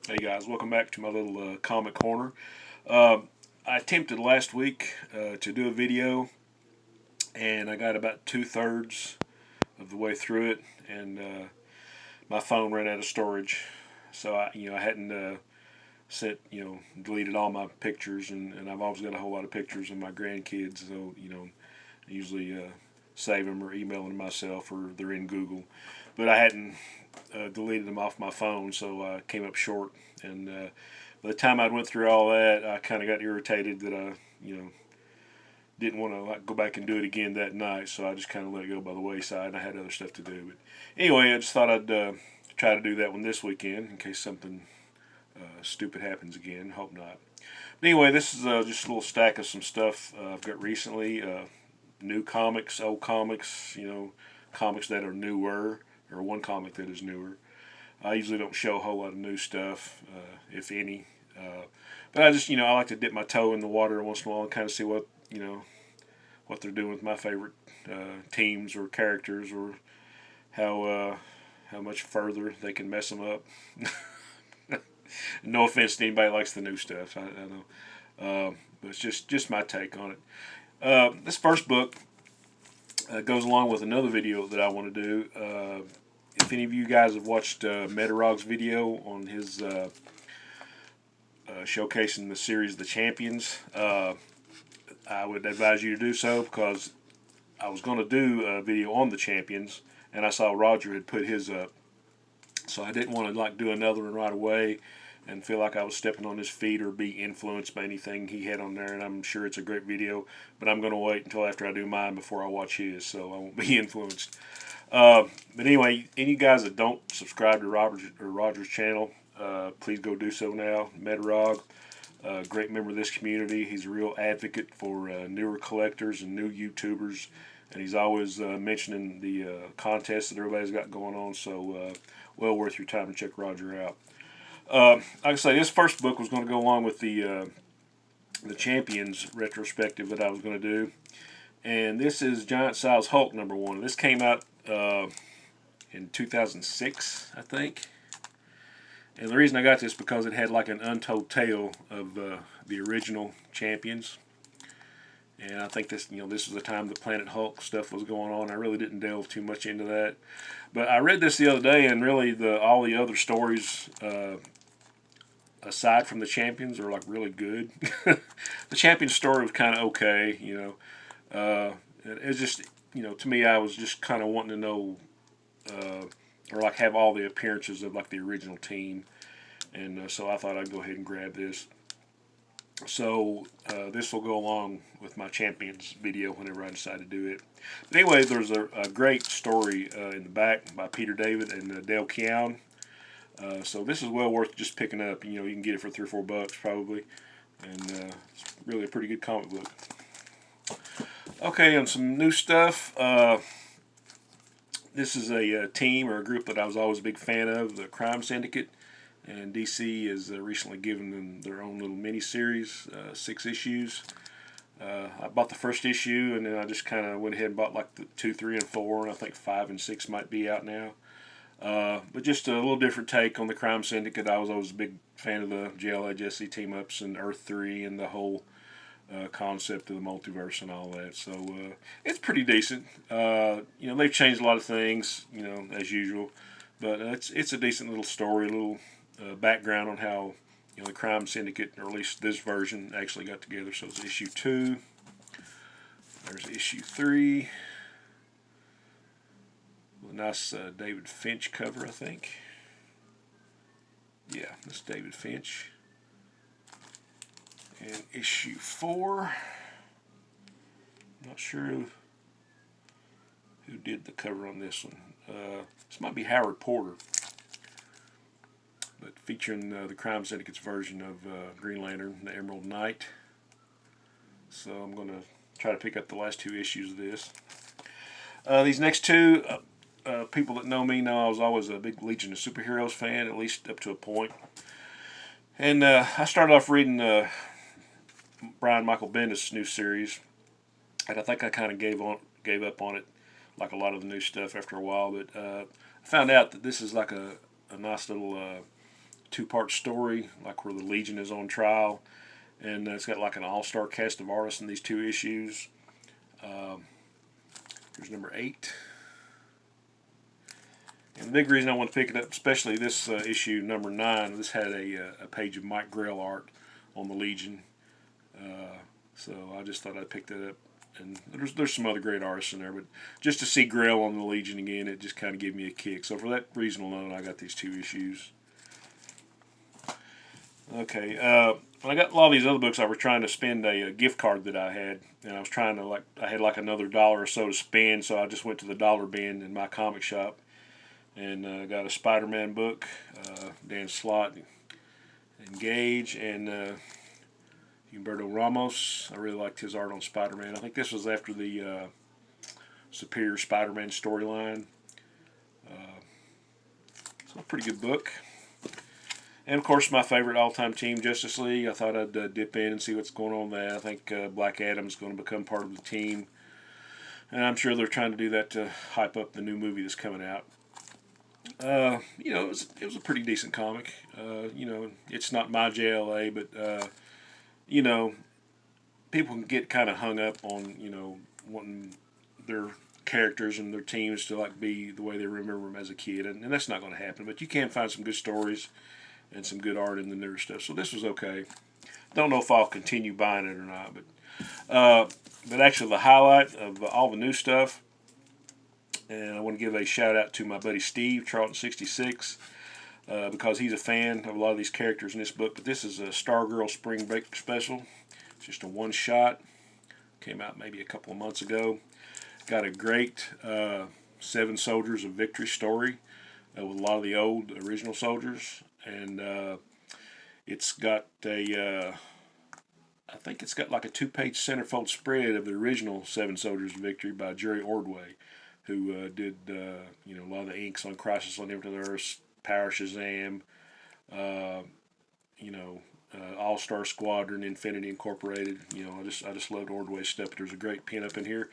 Hey guys, welcome back to my little comic corner. Uh, I attempted last week to do a video, and I got about 2/3 of the way through it, and my phone ran out of storage. So I hadn't deleted all my pictures, and I've always got a whole lot of pictures of my grandkids. So I usually save them or email them to myself, or they're in Google. But I hadn't deleted them off my phone, so I came up short. And by the time I went through all that, I kind of got irritated that I, didn't want to go back and do it again that night. So I just kind of let it go by the wayside. And I had other stuff to do. But anyway, I just thought I'd try to do that one this weekend in case something stupid happens again. Hope not. But anyway, this is just a little stack of some stuff I've got recently. New comics, old comics, comics that are newer, or one comic that is newer. I usually don't show a whole lot of new stuff, if any. But I just, I like to dip my toe in the water once in a while and kind of see what they're doing with my favorite teams or characters, or how much further they can mess them up. No offense to anybody that likes the new stuff. I know, but it's just my take on it. This first book goes along with another video that I want to do. If any of you guys have watched Metarog's video on his showcasing the series The Champions, I would advise you to do so, because I was going to do a video on The Champions, and I saw Roger had put his up, so I didn't want to do another one right away and feel like I was stepping on his feet or be influenced by anything he had on there. And I'm sure it's a great video, but I'm going to wait until after I do mine before I watch his, so I won't be influenced. But anyway, any guys that don't subscribe to Roger's channel, please go do so now. Metarog, great member of this community. He's a real advocate for newer collectors and new YouTubers, and he's always mentioning the contests that everybody's got going on. So well worth your time to check Roger out. Like I say, this first book was going to go along with the Champions retrospective that I was going to do, and this is Giant Size Hulk #1. This came out in 2006, I think. And the reason I got this because it had like an untold tale of the original Champions. And I think this was the time the Planet Hulk stuff was going on. I really didn't delve too much into that, but I read this the other day, and really all the other stories aside from the Champions are like really good. The Champions story was kind of okay, It's just to me, I was just kind of wanting to know, or like have all the appearances of like the original team, and so I thought I'd go ahead and grab this. So this will go along with my Champions video whenever I decide to do it. But anyway, there's a great story in the back by Peter David and Dale Keown. So this is well worth just picking up. You can get it for $3 or $4 probably, and it's really a pretty good comic book. Okay, on some new stuff. This is a team or a group that I was always a big fan of, the Crime Syndicate. And DC has recently given them their own little mini-series, 6 issues. I bought the first issue, and then I just kind of went ahead and bought like the 2, 3, and 4, and I think 5 and 6 might be out now. But just a little different take on the Crime Syndicate. I was always a big fan of the JLA Jesse team-ups and Earth 3 and the whole concept of the multiverse and all that. So it's pretty decent. They've changed a lot of things, as usual. But it's a decent little story, a little background on how the Crime Syndicate, or at least this version, actually got together. So it's issue 2. There's issue 3. A nice David Finch cover, I think. Yeah, that's David Finch. And issue 4. Not sure who did the cover on this one. This might be Howard Porter, but featuring the Crime Syndicate's version of Green Lantern, the Emerald Knight. So I'm going to try to pick up the last 2 issues of this. These next 2, people that know me know I was always a big Legion of Superheroes fan, at least up to a point. And I started off reading Brian Michael Bendis' new series, and I think I kind of gave up on it, like a lot of the new stuff after a while. But I found out that this is like a nice little two-part story, like where the Legion is on trial, and it's got like an all-star cast of artists in these 2 issues. Here's number 8. And the big reason I want to pick it up, especially this issue, number 9, this had a page of Mike Grell art on the Legion. So I just thought I'd pick that up. And there's some other great artists in there, but just to see Grell on the Legion again, it just kind of gave me a kick. So for that reason alone, I got these 2 issues. Okay, when I got a lot of these other books, I was trying to spend a gift card that I had, and I was trying to I had like another $1 or so to spend, so I just went to the dollar bin in my comic shop and got a SpiderMan book, Dan Slott and Gage, and Humberto Ramos. I really liked his art on Spider-Man. I think this was after the Superior Spider-Man storyline. So a pretty good book. And of course, my favorite all-time team, Justice League. I thought I'd dip in and see what's going on there. I think Black Adam's going to become part of the team, and I'm sure they're trying to do that to hype up the new movie that's coming out. You know, it was a pretty decent comic. You know, it's not my JLA, but you know, people can get kind of hung up on, you know, wanting their characters and their teams to like be the way they remember them as a kid, and that's not going to happen. But you can find some good stories and some good art in the newer stuff. So this was okay. Don't know if I'll continue buying it or not, but actually the highlight of all the new stuff, and I want to give a shout out to my buddy Steve Charlton66. Because he's a fan of a lot of these characters in this book. But this is a Stargirl Spring Break special. It's just a one-shot. Came out maybe a couple of months ago. Got a great 7 Soldiers of Victory story with a lot of the old original soldiers. And it's got I think it's got like a 2-page centerfold spread of the original 7 Soldiers of Victory by Jerry Ordway, who did you know, a lot of the inks on Crisis on Infinite Earths, Power Shazam, you know, All-Star Squadron, Infinity Incorporated. You know, I just loved Ordway's stuff. But there's a great pin-up in here.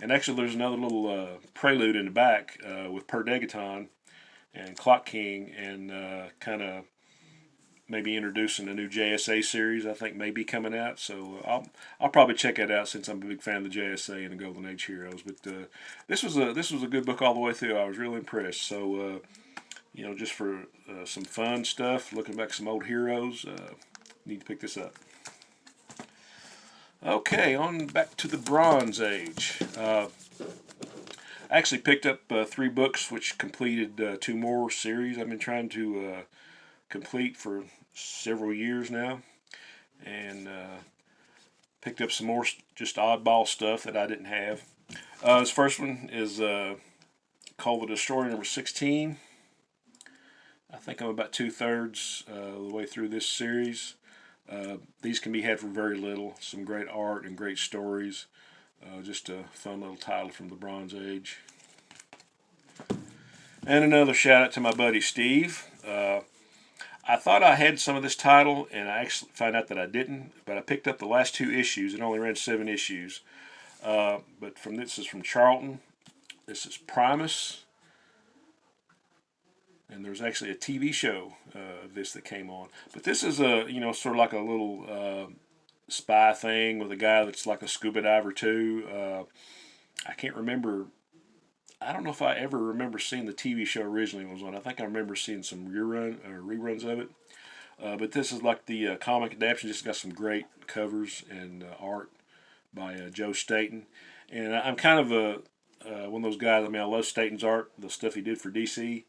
And actually there's another little prelude in the back with Per Degaton and Clock King, and kind of maybe introducing a new JSA series I think may be coming out. So I'll probably check that out, since I'm a big fan of the JSA and the Golden Age Heroes. But this was a good book all the way through. I was really impressed. So you know, just for some fun stuff, looking back some old heroes, need to pick this up. Okay, on back to the Bronze Age. I actually picked up 3 books, which completed 2 more series I've been trying to complete for several years now, and picked up some more just oddball stuff that I didn't have. This first one is called The Destroyer number 16. I think I'm about 2/3 the way through this series. These can be had for very little. Some great art and great stories. Just a fun little title from the Bronze Age. And another shout out to my buddy Steve. I thought I had some of this title, and I actually found out that I didn't. But I picked up the last 2 issues. It only ran 7 issues. But this is from Charlton. This is Primus. And there's actually a TV show of this that came on. But this is you know, sort of like a little spy thing with a guy that's like a scuba diver too. I can't remember. I don't know if I ever remember seeing the TV show originally was on. I think I remember seeing some reruns of it. But this is like the comic adaptation. Just got some great covers and art by Joe Staton. And I'm kind of one of those guys. I mean, I love Staton's art, the stuff he did for DC.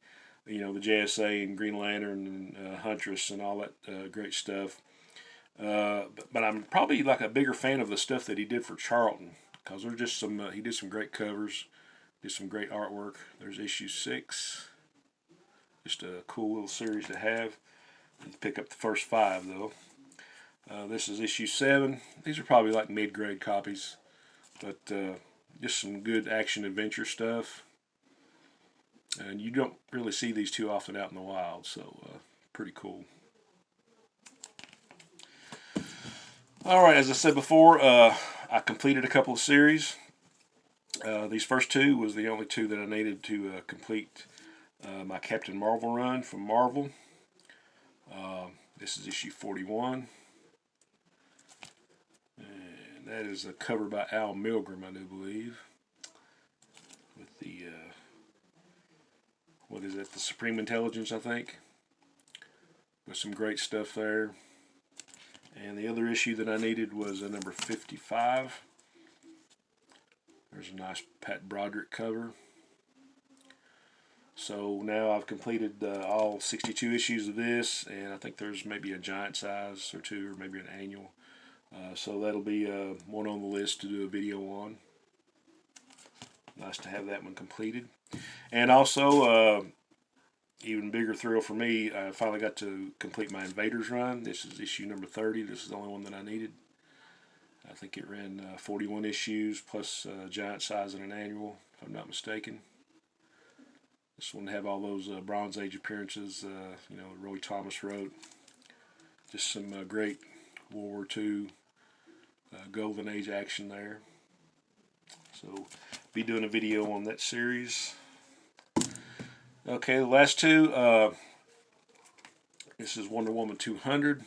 You know, the JSA and Green Lantern and Huntress and all that great stuff. But I'm probably like a bigger fan of the stuff that he did for Charlton, because there's just some. He did some great covers, did some great artwork. There's issue 6. Just a cool little series to have. You pick up the first 5 though. This is issue 7. These are probably like mid-grade copies, but just some good action adventure stuff. And you don't really see these too often out in the wild, so pretty cool. Alright, as I said before, I completed a couple of series. These first 2 was the only 2 that I needed to complete my Captain Marvel run from Marvel. This is issue 41. And that is a cover by Al Milgrom, I do believe. With the, what is that, the Supreme Intelligence, I think. With some great stuff there. And the other issue that I needed was number 55. There's a nice Pat Broderick cover. So now I've completed all 62 issues of this, and I think there's maybe a giant size or two, or maybe an annual. So that'll be one on the list to do a video on. Nice to have that one completed. And also, even bigger thrill for me, I finally got to complete my Invaders run. This is issue number 30. This is the only one that I needed. I think it ran 41 issues plus giant size and an annual, if I'm not mistaken. This one have all those Bronze Age appearances, you know, Roy Thomas wrote. Just some great World War II Golden Age action there. So, be doing a video on that series. Okay, the last two. This is Wonder Woman 200.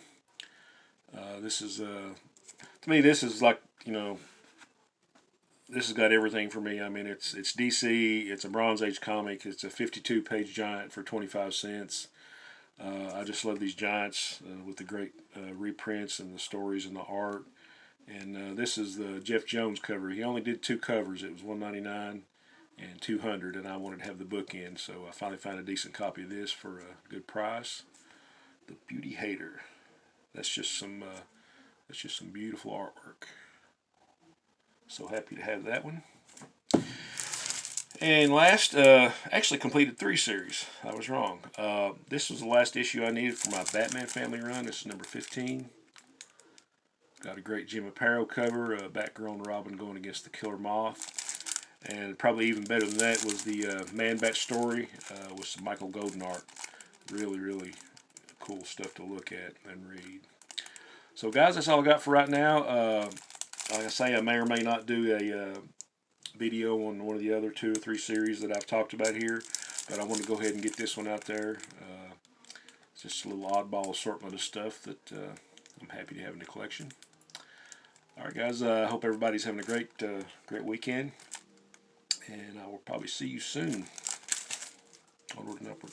This is, to me, this is like, you know, this has got everything for me. I mean, it's DC. It's a Bronze Age comic. It's a 52-page giant for 25 cents. I just love these giants with the great reprints and the stories and the art. And this is the Jeff Jones cover. He only did 2 covers. It was $1.99 and $200, and I wanted to have the book in, so I finally found a decent copy of this for a good price. The Beauty Hater. That's just some beautiful artwork. So happy to have that one. And last, actually completed 3 series. I was wrong. This was the last issue I needed for my Batman family run. This is number 15. Got a great Jim Aparo cover, Batgirl and Robin going against the Killer Moth. And probably even better than that was the Man-Bat story with some Michael Golden art. Really, really cool stuff to look at and read. So guys, that's all I got for right now. Like I say, I may or may not do a video on one of the other 2 or 3 series that I've talked about here, but I want to go ahead and get this one out there. It's just a little oddball assortment of stuff that I'm happy to have in the collection. All right, guys, I hope everybody's having a great weekend, and I will probably see you soon. Onward and upward.